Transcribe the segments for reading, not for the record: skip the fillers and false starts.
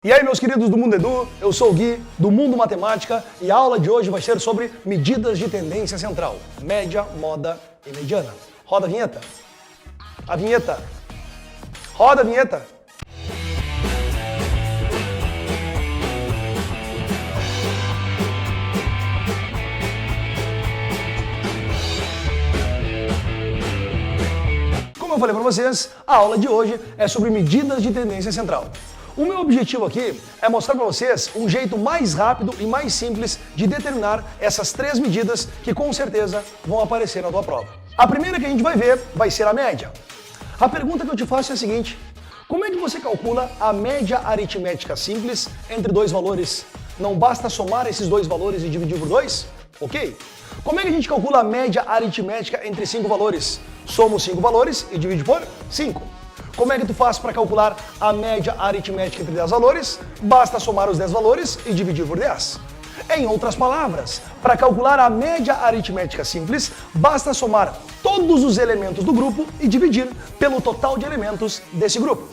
E aí, meus queridos do Mundo Edu, eu sou o Gui, do Mundo Matemática, e a aula de hoje vai ser sobre medidas de tendência central, média, moda e mediana. Roda a vinheta. A vinheta. Roda a vinheta. Como eu falei para vocês, a aula de hoje é sobre medidas de tendência central. O meu objetivo aqui é mostrar para vocês um jeito mais rápido e mais simples de determinar essas três medidas que com certeza vão aparecer na tua prova. A primeira que a gente vai ver vai ser a média. A pergunta que eu te faço é a seguinte: como é que você calcula a média aritmética simples entre dois valores? Não basta somar esses dois valores e dividir por 2? Ok? Como é que a gente calcula a média aritmética entre 5 valores? Soma os 5 valores e divide por 5. Como é que tu faz para calcular a média aritmética entre 10 valores? Basta somar os 10 valores e dividir por 10. Em outras palavras, para calcular a média aritmética simples, basta somar todos os elementos do grupo e dividir pelo total de elementos desse grupo.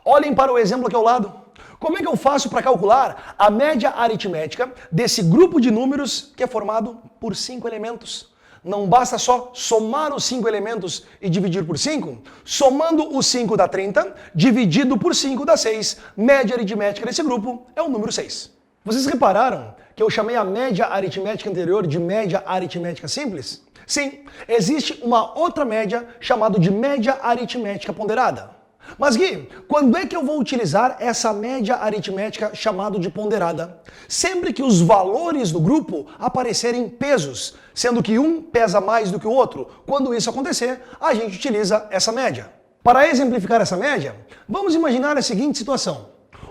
Olhem para o exemplo aqui ao lado. Como é que eu faço para calcular a média aritmética desse grupo de números que é formado por 5 elementos? Não basta só somar os 5 elementos e dividir por 5? Somando os 5 dá 30, dividido por 5 dá 6. Média aritmética desse grupo é o número 6. Vocês repararam que eu chamei a média aritmética anterior de média aritmética simples? Sim, existe uma outra média chamada de média aritmética ponderada. Mas Gui, quando é que eu vou utilizar essa média aritmética chamada de ponderada? Sempre que os valores do grupo aparecerem pesos, sendo que um pesa mais do que o outro. Quando isso acontecer, a gente utiliza essa média. Para exemplificar essa média, vamos imaginar a seguinte situação.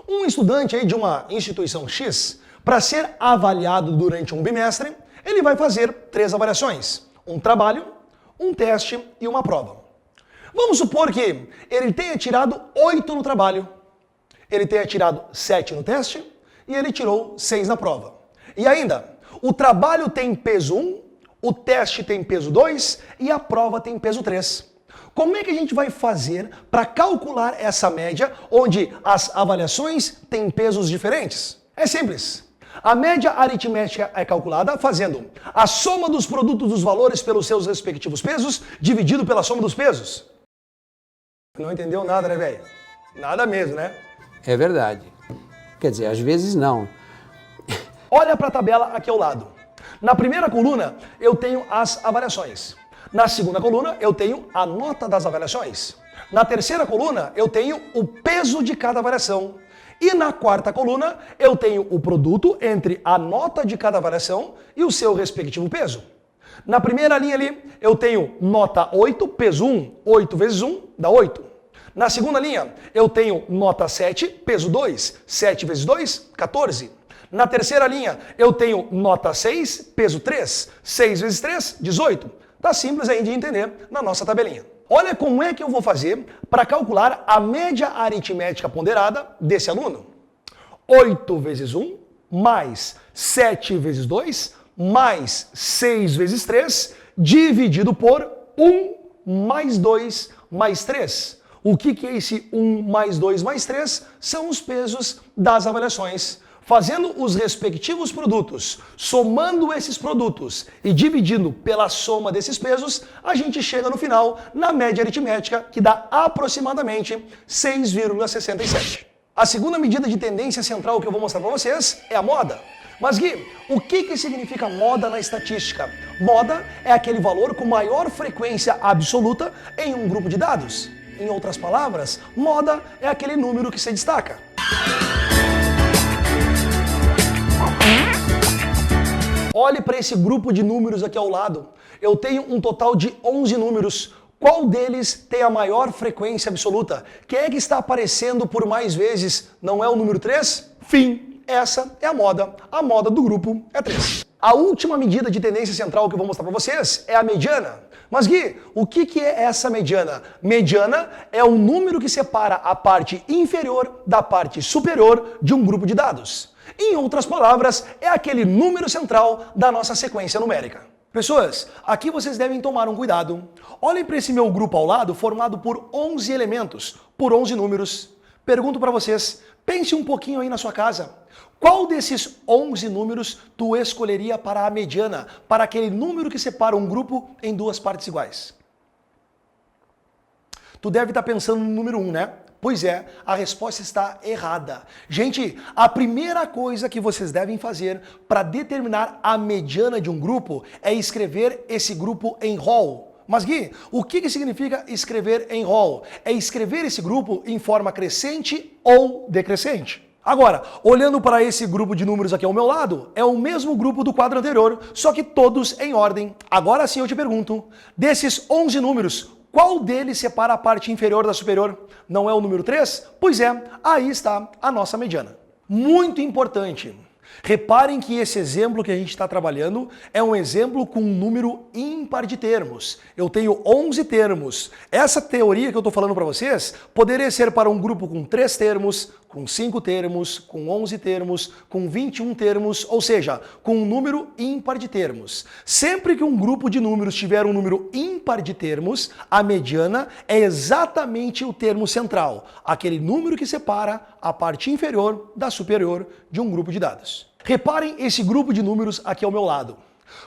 Um estudante aí de uma instituição X, para ser avaliado durante um bimestre, ele vai fazer 3 avaliações: um trabalho, um teste e uma prova. Vamos supor que ele tenha tirado 8 no trabalho, ele tenha tirado 7 no teste e ele tirou 6 na prova. E ainda, o trabalho tem peso 1, o teste tem peso 2 e a prova tem peso 3. Como é que a gente vai fazer para calcular essa média onde as avaliações têm pesos diferentes? É simples. A média aritmética é calculada fazendo a soma dos produtos dos valores pelos seus respectivos pesos dividido pela soma dos pesos. Não entendeu nada, né, velho? Nada mesmo, né? É verdade. Quer dizer, às vezes não. Olha para a tabela aqui ao lado. Na primeira coluna, eu tenho as avaliações. Na segunda coluna, eu tenho a nota das avaliações. Na terceira coluna, eu tenho o peso de cada avaliação. E na quarta coluna, eu tenho o produto entre a nota de cada avaliação e o seu respectivo peso. Na primeira linha ali, eu tenho nota 8, peso 1, 8 vezes 1 dá 8. Na segunda linha, eu tenho nota 7, peso 2, 7 vezes 2, 14. Na terceira linha, eu tenho nota 6, peso 3, 6 vezes 3, 18. Tá simples aí de entender na nossa tabelinha. Olha como é que eu vou fazer para calcular a média aritmética ponderada desse aluno. 8 vezes 1, mais 7 vezes 2, mais 6 vezes 3, dividido por 1 mais 2 mais 3. O que é esse 1 mais 2 mais 3? São os pesos das avaliações. Fazendo os respectivos produtos, somando esses produtos e dividindo pela soma desses pesos, a gente chega no final na média aritmética, que dá aproximadamente 6,67. A segunda medida de tendência central que eu vou mostrar para vocês é a moda. Mas Gui, o que significa moda na estatística? Moda é aquele valor com maior frequência absoluta em um grupo de dados. Em outras palavras, moda é aquele número que se destaca. Olhe para esse grupo de números aqui ao lado. Eu tenho um total de 11 números. Qual deles tem a maior frequência absoluta? Quem é que está aparecendo por mais vezes? Não é o número 3? Fim. Essa é a moda. A moda do grupo é 3. A última medida de tendência central que eu vou mostrar para vocês é a mediana. Mas Gui, o que é essa mediana? Mediana é o número que separa a parte inferior da parte superior de um grupo de dados. Em outras palavras, é aquele número central da nossa sequência numérica. Pessoas, aqui vocês devem tomar um cuidado. Olhem para esse meu grupo ao lado, formado por 11 elementos, por 11 números. Pergunto para vocês, pense um pouquinho aí na sua casa. Qual desses 11 números tu escolheria para a mediana, para aquele número que separa um grupo em duas partes iguais? Tu deve estar pensando no número 1, né? Pois é, a resposta está errada. Gente, a primeira coisa que vocês devem fazer para determinar a mediana de um grupo é escrever esse grupo em rol. Mas Gui, o que significa escrever em rol? É escrever esse grupo em forma crescente ou decrescente. Agora, olhando para esse grupo de números aqui ao meu lado, é o mesmo grupo do quadro anterior, só que todos em ordem. Agora sim eu te pergunto, desses 11 números, qual deles separa a parte inferior da superior? Não é o número 3? Pois é, aí está a nossa mediana. Muito importante. Reparem que esse exemplo que a gente está trabalhando é um exemplo com um número ímpar de termos. Eu tenho 11 termos. Essa teoria que eu estou falando para vocês poderia ser para um grupo com 3 termos, com 5 termos, com 11 termos, com 21 termos, ou seja, com um número ímpar de termos. Sempre que um grupo de números tiver um número ímpar de termos, a mediana é exatamente o termo central, aquele número que separa a parte inferior da superior de um grupo de dados. Reparem esse grupo de números aqui ao meu lado.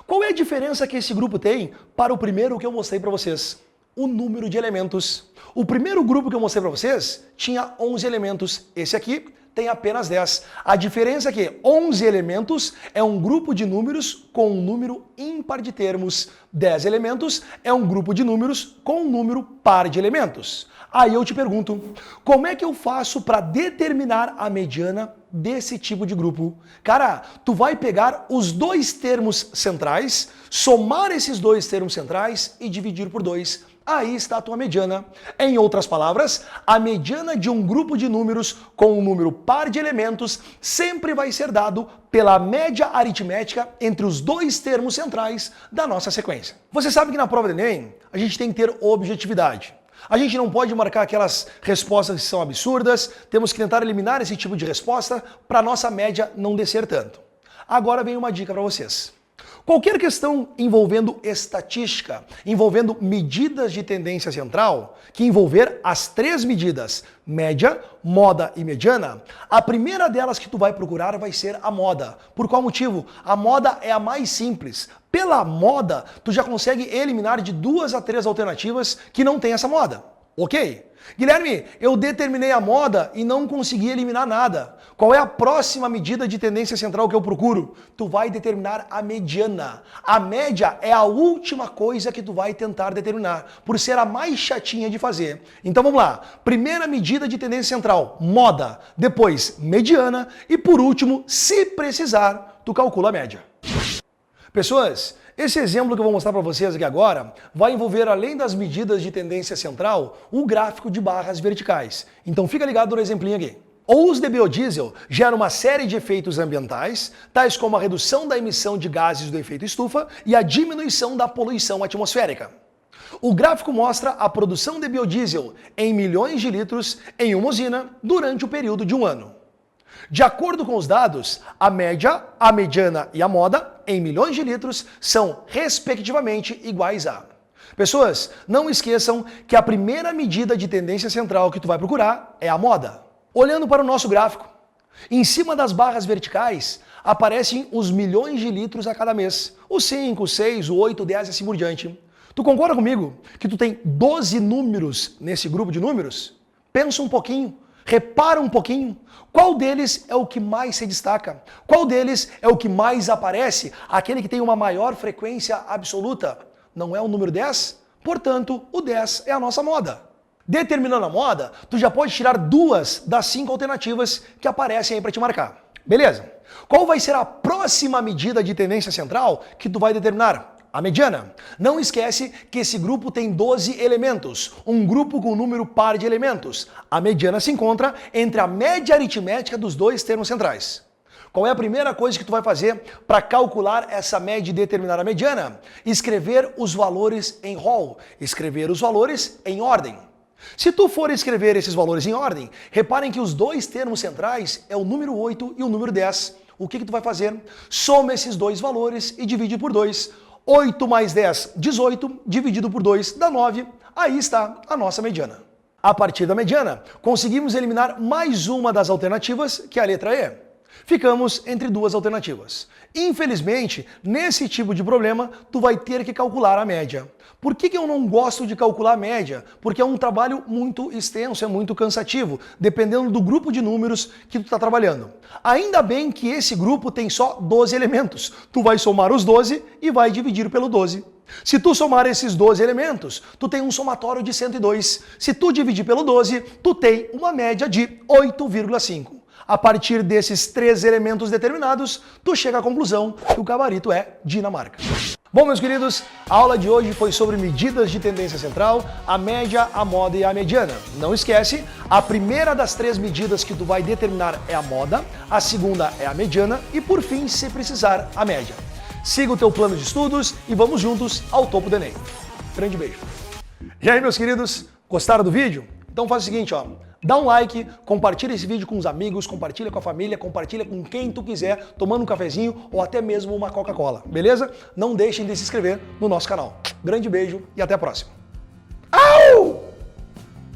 Qual é a diferença que esse grupo tem para o primeiro que eu mostrei para vocês? O número de elementos. O primeiro grupo que eu mostrei para vocês tinha 11 elementos. Esse aqui tem apenas 10. A diferença é que 11 elementos é um grupo de números com um número ímpar de termos. 10 elementos é um grupo de números com um número par de elementos. Aí eu te pergunto, como é que eu faço para determinar a mediana desse tipo de grupo? Cara, tu vai pegar os dois termos centrais, somar esses dois termos centrais e dividir por 2. Aí está a tua mediana. Em outras palavras, a mediana de um grupo de números com um número par de elementos sempre vai ser dado pela média aritmética entre os dois termos centrais da nossa sequência. Você sabe que na prova do Enem, a gente tem que ter objetividade. A gente não pode marcar aquelas respostas que são absurdas, temos que tentar eliminar esse tipo de resposta para a nossa média não descer tanto. Agora vem uma dica para vocês. Qualquer questão envolvendo estatística, envolvendo medidas de tendência central, que envolver as 3 medidas, média, moda e mediana, a primeira delas que tu vai procurar vai ser a moda. Por qual motivo? A moda é a mais simples. Pela moda, tu já consegue eliminar de 2 a 3 alternativas que não tem essa moda. Ok? Guilherme, eu determinei a moda e não consegui eliminar nada. Qual é a próxima medida de tendência central que eu procuro? Tu vai determinar a mediana. A média é a última coisa que tu vai tentar determinar, por ser a mais chatinha de fazer. Então vamos lá. Primeira medida de tendência central, moda. Depois, mediana. E por último, se precisar, tu calcula a média. Pessoas, esse exemplo que eu vou mostrar para vocês aqui agora vai envolver, além das medidas de tendência central, o gráfico de barras verticais. Então fica ligado no exemplinho aqui. O uso de biodiesel gera uma série de efeitos ambientais, tais como a redução da emissão de gases do efeito estufa e a diminuição da poluição atmosférica. O gráfico mostra a produção de biodiesel em milhões de litros em uma usina durante o período de um ano. De acordo com os dados, a média, a mediana e a moda, em milhões de litros, são respectivamente iguais a. Pessoas, não esqueçam que a primeira medida de tendência central que tu vai procurar é a moda. Olhando para o nosso gráfico, em cima das barras verticais aparecem os milhões de litros a cada mês. O 5, 6, o 8, 10 e assim por diante. Tu concorda comigo que tu tem 12 números nesse grupo de números? Pensa um pouquinho. Repara um pouquinho, qual deles é o que mais se destaca? Qual deles é o que mais aparece? Aquele que tem uma maior frequência absoluta? Não é o número 10? Portanto, o 10 é a nossa moda. Determinando a moda, tu já pode tirar 2 das 5 alternativas que aparecem aí para te marcar. Beleza? Qual vai ser a próxima medida de tendência central que tu vai determinar? A mediana. Não esquece que esse grupo tem 12 elementos, um grupo com número par de elementos. A mediana se encontra entre a média aritmética dos dois termos centrais. Qual é a primeira coisa que tu vai fazer para calcular essa média e determinar a mediana? Escrever os valores em rol, escrever os valores em ordem. Se tu for escrever esses valores em ordem, reparem que os dois termos centrais é o número 8 e o número 10. O que tu vai fazer? Soma esses dois valores e divide por 2. 8 mais 10, 18, dividido por 2 dá 9. Aí está a nossa mediana. A partir da mediana, conseguimos eliminar mais uma das alternativas, que é a letra E. Ficamos entre duas alternativas. Infelizmente, nesse tipo de problema, tu vai ter que calcular a média. Por que eu não gosto de calcular a média? Porque é um trabalho muito extenso, é muito cansativo, dependendo do grupo de números que tu está trabalhando. Ainda bem que esse grupo tem só 12 elementos. Tu vai somar os 12 e vai dividir pelo 12. Se tu somar esses 12 elementos, tu tem um somatório de 102. Se tu dividir pelo 12, tu tem uma média de 8,5. A partir desses 3 elementos determinados, tu chega à conclusão que o gabarito é Dinamarca. Bom, meus queridos, a aula de hoje foi sobre medidas de tendência central, a média, a moda e a mediana. Não esquece, a primeira das 3 medidas que tu vai determinar é a moda, a segunda é a mediana e, por fim, se precisar, a média. Siga o teu plano de estudos e vamos juntos ao topo do Enem. Grande beijo. E aí, meus queridos, gostaram do vídeo? Então faz o seguinte, ó. Dá um like, compartilha esse vídeo com os amigos, compartilha com a família, compartilha com quem tu quiser, tomando um cafezinho ou até mesmo uma Coca-Cola, beleza? Não deixem de se inscrever no nosso canal. Grande beijo e até a próxima.